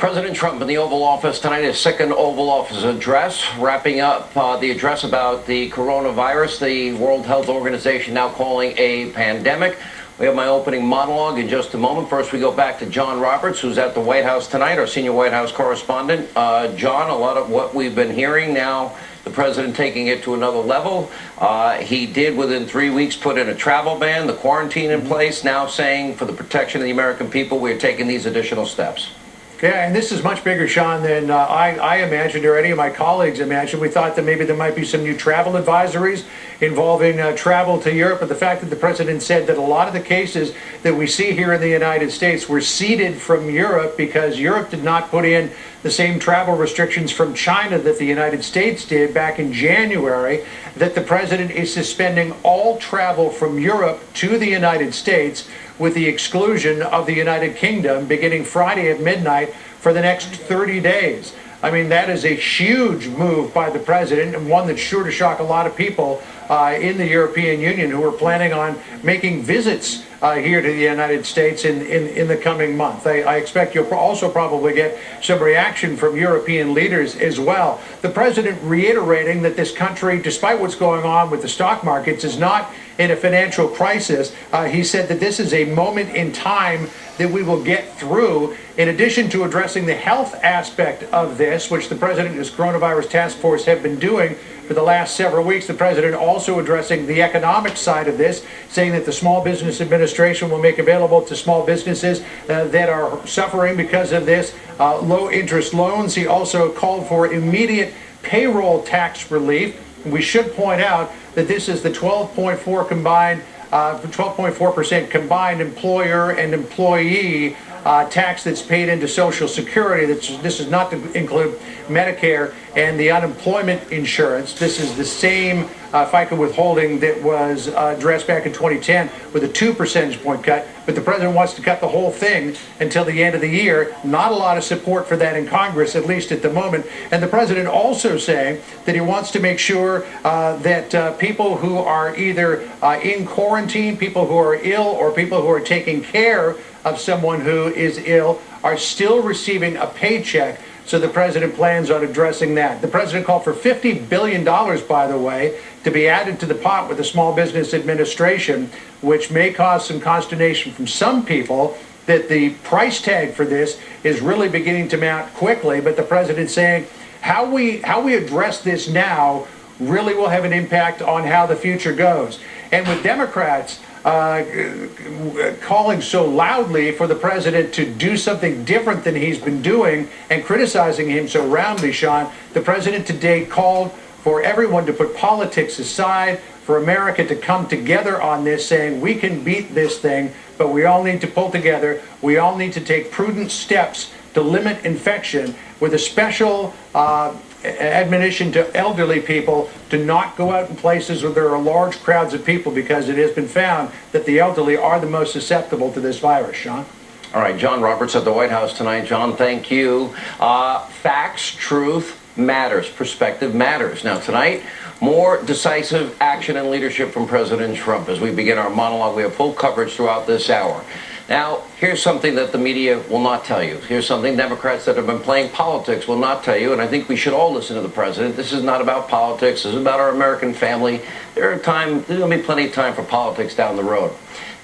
President Trump in the Oval Office tonight, his second Oval Office address, wrapping up the address about the coronavirus, the World Health Organization now calling a pandemic. We have my opening monologue in just a moment. First, we go back to John Roberts, who's at the White House tonight, our senior White House correspondent. John, a lot of what we've been hearing now, the president taking it to another level. He did, within 3 weeks, put in a travel ban, the quarantine in place, now saying for the protection of the American people, we're taking these additional steps. Yeah, and this is much bigger, Sean, than I imagined or any of my colleagues imagined. We thought that maybe there might be some new travel advisories involving travel to Europe, but the fact that the president said that a lot of the cases that we see here in the United States were seeded from Europe because Europe did not put in the same travel restrictions from China that the United States did back in January, that the president is suspending all travel from Europe to the United States with the exclusion of the United Kingdom beginning Friday at midnight for the next 30 days. I mean, that is a huge move by the president, and one that's sure to shock a lot of people in the European Union who are planning on making visits here to the United States in the coming month. I expect you'll also probably get some reaction from European leaders as well. The president reiterating that this country, despite what's going on with the stock markets, is not in a financial crisis. He said that this is a moment in time that we will get through. In addition to addressing the health aspect of this, which the president and his coronavirus task force have been doing for the last several weeks, the president also addressing the economic side of this, saying that the Small Business Administration will make available to small businesses that are suffering because of this low interest loans. He also called for immediate payroll tax relief. We should point out that this is the 12.4% combined employer and employee tax that's paid into Social Security. This is not to include Medicare and the unemployment insurance. This is the same FICA withholding that was addressed back in 2010 with a 2 percentage point cut, but the president wants to cut the whole thing until the end of the year. Not a lot of support for that in Congress, at least at the moment. And the president also saying that he wants to make sure that people who are either in quarantine, people who are ill, or people who are taking care of someone who is ill are still receiving a paycheck. So the president plans on addressing that. The president called for $50 billion, by the way, to be added to the pot with the Small Business Administration, which may cause some consternation from some people that the price tag for this is really beginning to mount quickly. But the president saying how we address this now really will have an impact on how the future goes. And with Democrats calling so loudly for the president to do something different than he's been doing and criticizing him so roundly, Sean, the president today called for everyone to put politics aside, for America to come together on this, saying we can beat this thing, but we all need to pull together. We all need to take prudent steps to limit infection, with a special admonition to elderly people to not go out in places where there are large crowds of people, because it has been found that the elderly are the most susceptible to this virus. Sean? All right, John Roberts at the White House tonight. John, thank you. Facts, truth matters. Perspective matters. Now, tonight, more decisive action and leadership from President Trump. As we begin our monologue, we have full coverage throughout this hour. Now, here's something that the media will not tell you. Here's something Democrats that have been playing politics will not tell you, and I think we should all listen to the president. This is not about politics. This is about our American family. There's going to be plenty of time for politics down the road.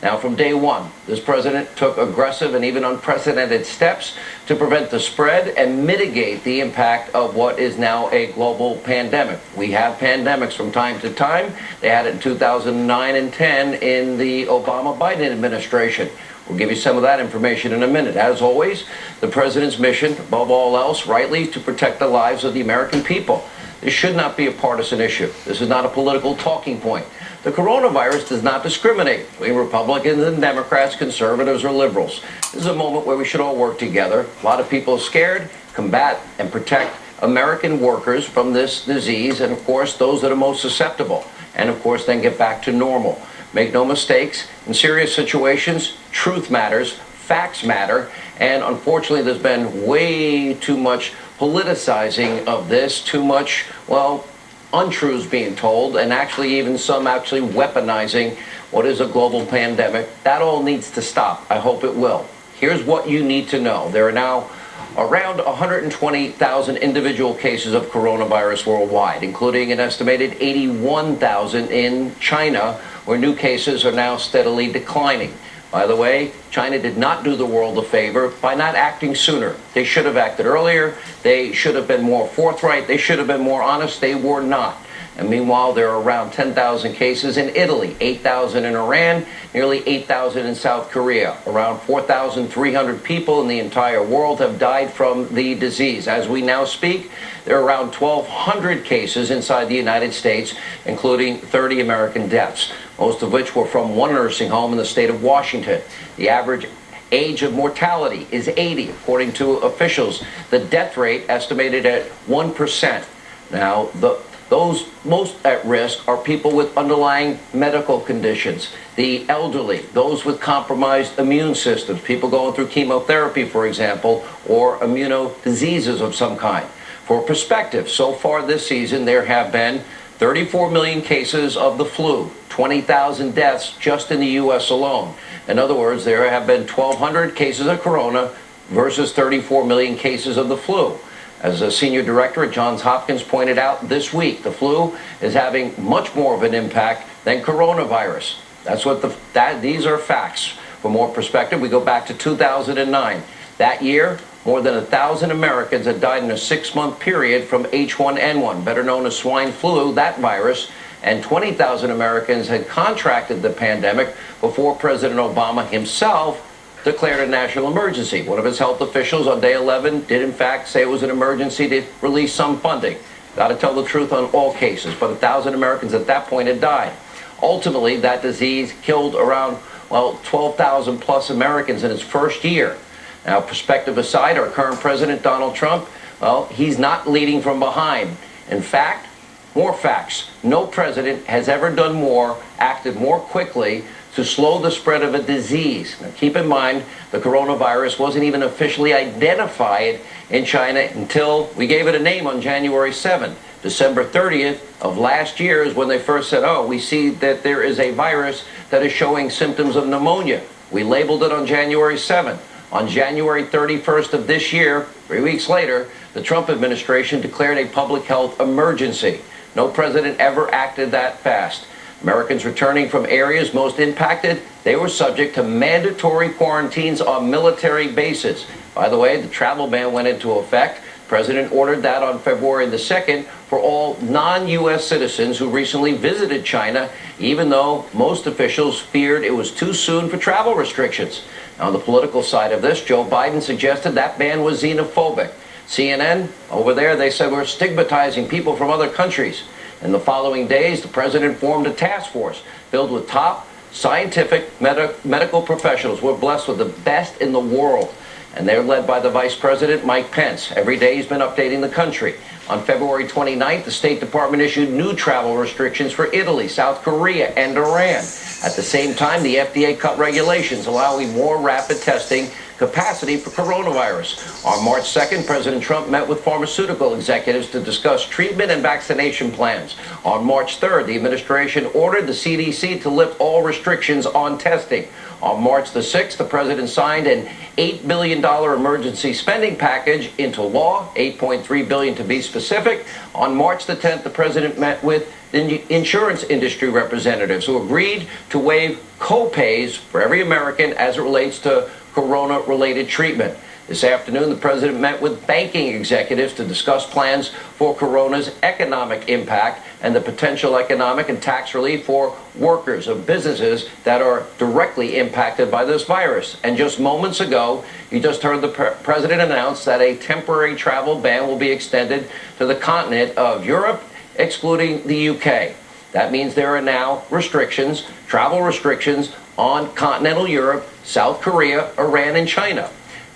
Now, from day one, this president took aggressive and even unprecedented steps to prevent the spread and mitigate the impact of what is now a global pandemic. We have pandemics from time to time. They had it in 2009 and 10 in the Obama-Biden administration. We'll give you some of that information in a minute. As always, the president's mission, above all else, rightly, to protect the lives of the American people. This should not be a partisan issue. This is not a political talking point. The coronavirus does not discriminate between Republicans and Democrats, conservatives or liberals. This is a moment where we should all work together. A lot of people are scared, combat and protect American workers from this disease, and of course those that are most susceptible, and of course then get back to normal. Make no mistakes, in serious situations, truth matters, facts matter, and unfortunately there's been way too much politicizing of this, too much, well, untruths being told, and actually even some actually weaponizing what is a global pandemic. That all needs to stop. I hope it will. Here's what you need to know. There are now around 120,000 individual cases of coronavirus worldwide, including an estimated 81,000 in China, where new cases are now steadily declining. By the way, China did not do the world a favor by not acting sooner. They should have acted earlier. They should have been more forthright. They should have been more honest. They were not. And meanwhile, there are around 10,000 cases in Italy, 8,000 in Iran, nearly 8,000 in South Korea. Around 4,300 people in the entire world have died from the disease. As we now speak, there are around 1,200 cases inside the United States, including 30 American deaths, most of which were from one nursing home in the state of Washington. The average age of mortality is 80, according to officials. The death rate estimated at 1%. Now, those most at risk are people with underlying medical conditions, the elderly, those with compromised immune systems, people going through chemotherapy, for example, or immunodiseases of some kind. For perspective, so far this season, there have been 34 million cases of the flu, 20,000 deaths just in the U.S. alone. In other words, there have been 1,200 cases of corona versus 34 million cases of the flu. As a senior director at Johns Hopkins pointed out this week, the flu is having much more of an impact than coronavirus. These are facts. For more perspective, we go back to 2009. That year, more than 1,000 Americans had died in a 6-month period from H1N1, better known as swine flu, that virus, and 20,000 Americans had contracted the pandemic before President Obama himself declared a national emergency. One of his health officials on day 11 did in fact say it was an emergency to release some funding. Got to tell the truth on all cases, but 1,000 Americans at that point had died. Ultimately, that disease killed around, 12,000 plus Americans in its first year. Now, perspective aside, our current president, Donald Trump, he's not leading from behind. In fact, more facts. No president has ever done more, acted more quickly to slow the spread of a disease. Now, keep in mind, the coronavirus wasn't even officially identified in China until we gave it a name on January 7th. December 30th of last year is when they first said, we see that there is a virus that is showing symptoms of pneumonia. We labeled it on January 7th. On January 31st of this year, 3 weeks later, the Trump administration declared a public health emergency. No president ever acted that fast. Americans returning from areas most impacted, they were subject to mandatory quarantines on military bases. By the way, the travel ban went into effect. The president ordered that on February the 2nd for all non-U.S. citizens who recently visited China, even though most officials feared it was too soon for travel restrictions. On the political side of this, Joe Biden suggested that ban was xenophobic. CNN, over there, they said we're stigmatizing people from other countries. In the following days, the president formed a task force filled with top scientific medical professionals. We're blessed with the best in the world. And they're led by the Vice President, Mike Pence. Every day he's been updating the country. On February 29th, the State Department issued new travel restrictions for Italy, South Korea, and Iran. At the same time, the FDA cut regulations allowing more rapid testing capacity for coronavirus. On March 2nd, President Trump met with pharmaceutical executives to discuss treatment and vaccination plans. On March 3rd, the administration ordered the CDC to lift all restrictions on testing. On March the 6th, the president signed an $8 billion emergency spending package into law, $8.3 billion to be specific. On March the 10th, the president met with insurance industry representatives who agreed to waive co-pays for every American as it relates to corona-related treatment. This afternoon, the president met with banking executives to discuss plans for corona's economic impact and the potential economic and tax relief for workers of businesses that are directly impacted by this virus. And just moments ago, you just heard the president announce that a temporary travel ban will be extended to the continent of Europe, excluding the UK. That means there are now restrictions, travel restrictions, on continental Europe, South Korea, Iran, and China.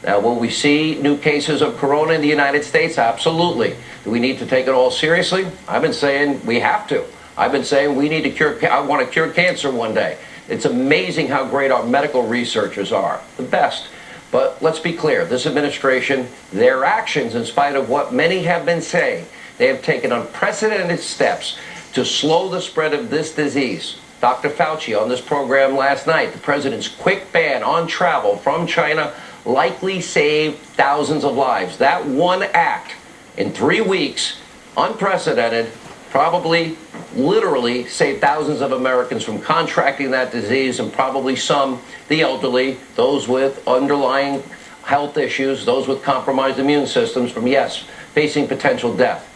Now, will we see new cases of corona in the United States? Absolutely. Do we need to take it all seriously? I've been saying we have to. I've been saying we need to I want to cure cancer one day. It's amazing how great our medical researchers are, the best. But let's be clear, this administration, their actions, in spite of what many have been saying, they have taken unprecedented steps to slow the spread of this disease. Dr. Fauci on this program last night, the president's quick ban on travel from China likely saved thousands of lives. That one act in 3 weeks, unprecedented, probably literally saved thousands of Americans from contracting that disease, and probably some, the elderly, those with underlying health issues, those with compromised immune systems, from, yes, facing potential death.